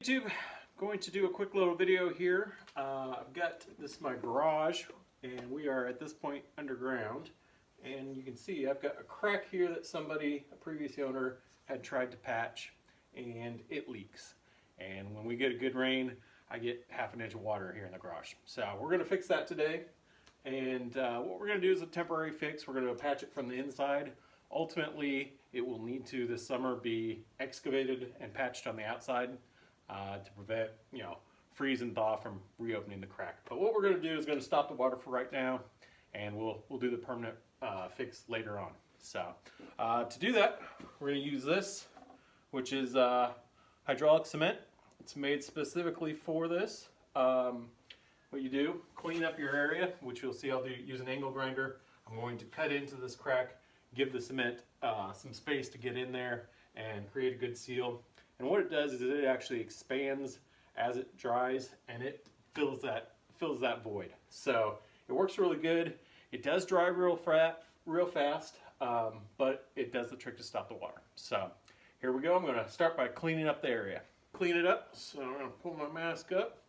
YouTube, going to do a quick little video here. I've got this my garage, and we are at this point underground, and you can see I've got a crack here that somebody, a previous owner, had tried to patch, and it leaks. And when we get a good rain, I get half an inch of water here in the garage. So we're going to fix that today, and what we're going to do is a temporary fix. We're going to patch it from the inside. Ultimately, it will need to this summer be excavated and patched on the outside. To prevent, freeze and thaw from reopening the crack. But what we're going to do is going to stop the water for right now, and we'll do the permanent fix later on. So to do that, we're going to use this, which is hydraulic cement. It's made specifically for this. What you do, clean up your area, which you'll see I'll use an angle grinder. I'm going to cut into this crack, give the cement some space to get in there and create a good seal. And what it does is it actually expands as it dries, and it fills that void. So it works really good. It does dry real fast, but it does the trick to stop the water. So here we go. I'm going to start by cleaning up the area. Clean it up. So I'm going to pull my mask up.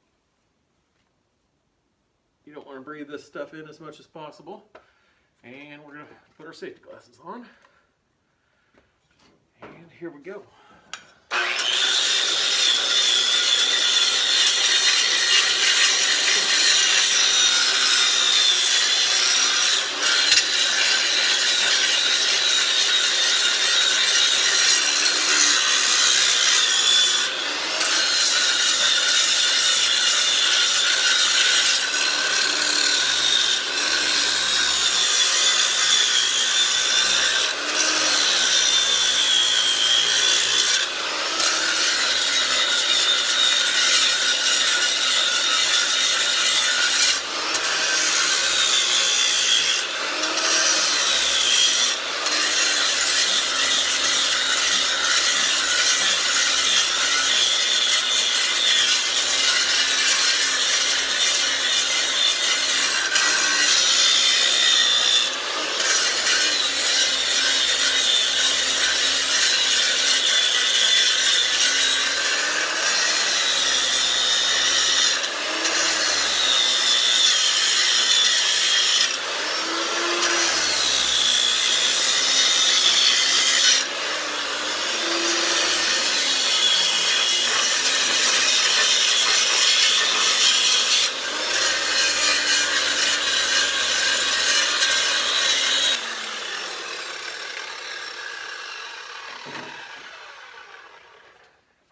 You don't want to breathe this stuff in as much as possible. And we're going to put our safety glasses on. And here we go.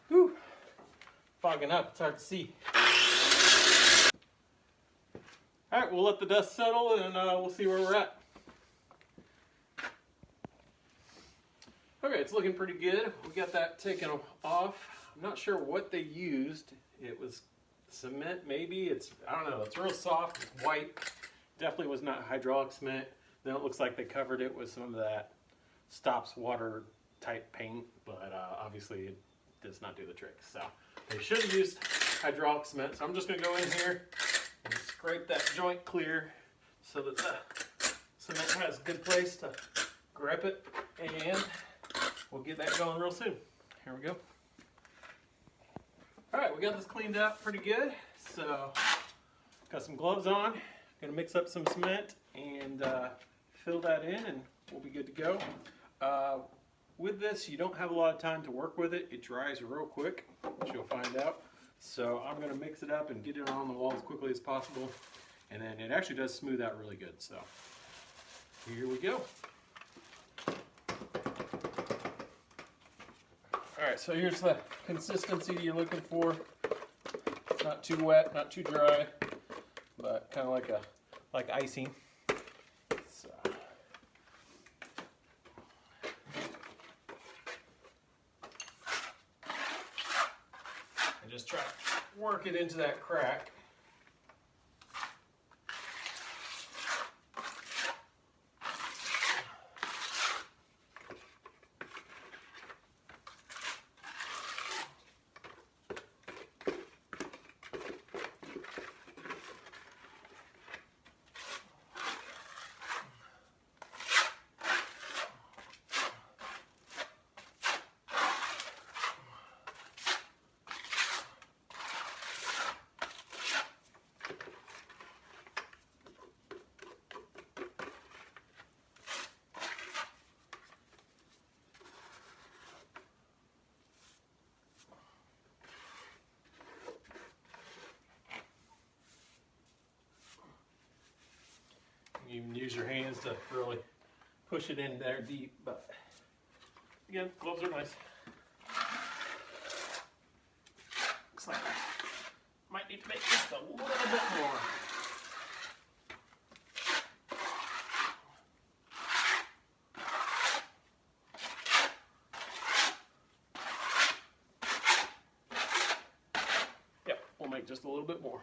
Whew. Fogging up, it's hard to see. Alright, we'll let the dust settle and we'll see where we're at. Okay, it's looking pretty good. We got that taken off. I'm not sure what they used. It was cement, maybe. I don't know. It's real soft. It's white. Definitely was not hydraulic cement. Then it looks like they covered it with some of that stops water type paint, but obviously it does not do the trick. So they should have used hydraulic cement. So I'm just going to go in here and scrape that joint clear so that the cement has a good place to grip it, and we'll get that going real soon. Here we go. Alright, we got this cleaned up pretty good. So got some gloves on. Gonna mix up some cement and fill that in, and we'll be good to go. With this, you don't have a lot of time to work with it. It dries real quick, which you'll find out. So I'm going to mix it up and get it on the wall as quickly as possible. And then it actually does smooth out really good. So here we go. Alright, so here's the consistency you're looking for. Not too wet, not too dry, but kind of like icing. So. And just try to work it into that crack. use your hands to really push it in there deep, but again, gloves are nice. Looks like I might need to make just a little bit more. Yep, we'll make just a little bit more.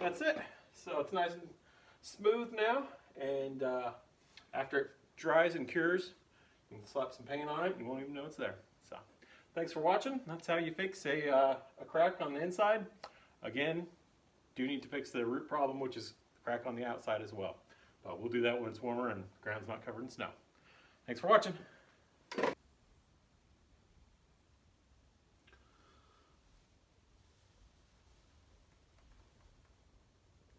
That's it. So it's nice and smooth now, and after it dries and cures, you can slap some paint on it and you won't even know it's there. So thanks for watching. That's how you fix a crack on the inside. Again, do need to fix the root problem, which is the crack on the outside as well. But we'll do that when it's warmer and the ground's not covered in snow. Thanks for watching.